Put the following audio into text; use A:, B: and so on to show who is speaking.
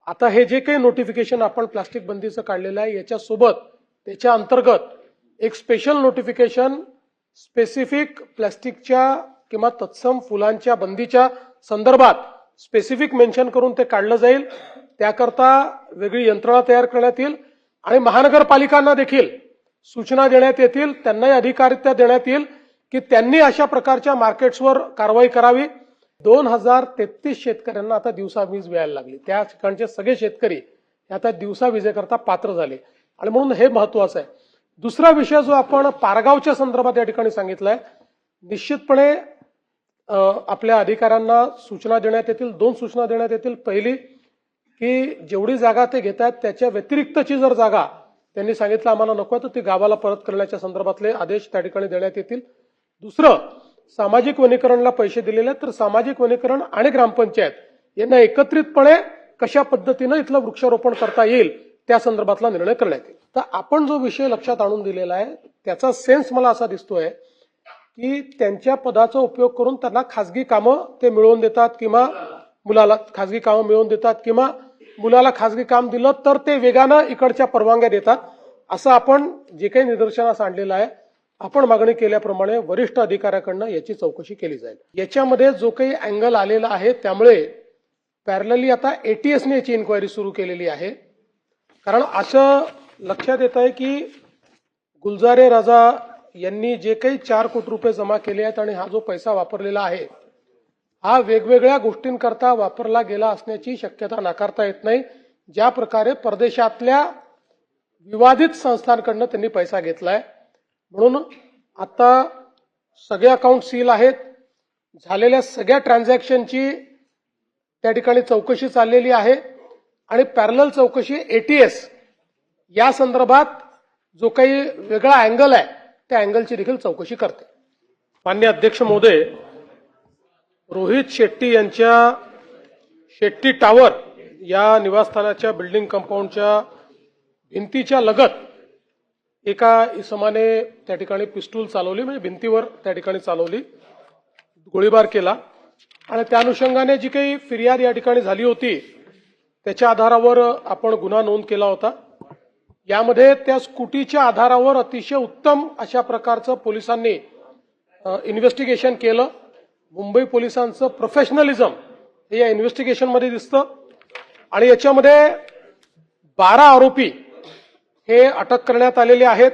A: आता हे जे काही नोटिफिकेशन आपण प्लास्टिक बंदीचं काढलेलं आहे याच्यासोबत त्याच्या अंतर्गत एक स्पेशल नोटिफिकेशन स्पेसिफिक प्लास्टिकच्या किंवा तत्सम फुलांच्या बंदीच्या संदर्भात स्पेसिफिक मेन्शन करून ते काढलं जाईल। त्याकरता वेगळी यंत्रणा तयार करण्यात येईल आणि महानगरपालिकांना देखील सूचना देण्यात येतील, त्यांनाही अधिकारित्या देण्यात येईल की त्यांनी अशा प्रकारच्या मार्केट्सवर कारवाई करावी। 2033 शेतकऱ्यांना आता दिवसा वीज मिळायला लागली। त्या ठिकाणचे सगळे शेतकरी आता दिवसा विजेकरता पात्र झाले आणि म्हणून हे महत्त्वाचं आहे। दुसरा विषय जो आपण पारगावच्या संदर्भात या ठिकाणी सांगितलाय, निश्चितपणे आपल्या अधिकाऱ्यांना सूचना देण्यात येतील, 2 सूचना देण्यात येतील। पहिली की जेवढी जागा ते घेतात त्याच्या व्यतिरिक्तची जर जागा त्यांनी सांगितलं आम्हाला नको तर ती गावाला परत करण्याच्या संदर्भातले आदेश त्या ठिकाणी देण्यात येतील। दुसरं, सामाजिक वनीकरणला पैसे दिलेले तर सामाजिक वनीकरण आणि ग्रामपंचायत यांना एकत्रितपणे कशा पद्धतीने इथलं वृक्षारोपण करता येईल त्या संदर्भातला निर्णय करण्यात येईल। तर आपण जो विषय लक्षात आणून दिलेला आहे त्याचा सेन्स मला असा दिसतोय की त्यांच्या पदाचा उपयोग करून त्यांना खासगी कामं ते मिळवून देतात किंवा मुलाला खासगी कामं मिळवून देतात किंवा मुलाला खासगी काम दिलं तर ते वेगानं इकडच्या परवानग्या देतात, असं आपण जे काही निदर्शनास आणलेलं आहे। आपण मागणी केल्याप्रमाणे वरिष्ठ अधिकाऱ्याकडनं याची चौकशी केली जाईल। याच्यामध्ये जो काही अँगल आलेला आहे त्यामुळे पॅरलली आता एटीएसने याची इन्क्वायरी सुरू केलेली आहे। कारण असं लक्षात येत आहे की गुलजारे राजा यांनी जे काही 4 कोटी रुपये जमा केले आहेत आणि हा जो पैसा वापरलेला आहे हा वेगवेगळ्या गोष्टींकरता वापरला गेला असण्याची शक्यता नाकारता येत नाही। ज्या प्रकारे परदेशातल्या विवादित संस्थांकडनं त्यांनी पैसा घेतलाय, म्हणून आता सगळे अकाउंट सील आहेत, झालेल्या सगळ्या ट्रान्झॅक्शनची त्या ठिकाणी चौकशी चाललेली आहे आणि पॅरलल चौकशी एटीएस या संदर्भात जो काही वेगळा अँगल आहे त्या अँगलची देखील चौकशी करते। माननीय अध्यक्ष महोदय, रोहित शेट्टी यांच्या शेट्टी टावर या निवासस्थानाच्या बिल्डिंग कंपाऊंडच्या भिंतीच्या लगत एका इसमाने त्या ठिकाणी पिस्तूल चालवली, म्हणजे भिंतीवर त्या ठिकाणी चालवली, गोळीबार केला आणि त्या अनुषंगाने जी काही फिर्याद या ठिकाणी झाली होती त्याच्या आधारावर आपण गुन्हा नोंद केला होता। यामध्ये त्या स्कूटीच्या आधारावर अतिशय उत्तम अशा प्रकारचं पोलिसांनी इन्व्हेस्टिगेशन केलं। मुंबई पोलिसांचं प्रोफेशनलिझम हे या इन्व्हेस्टिगेशनमध्ये दिसतं आणि याच्यामध्ये 12 आरोपी हे अटक करण्यात आलेले आहेत।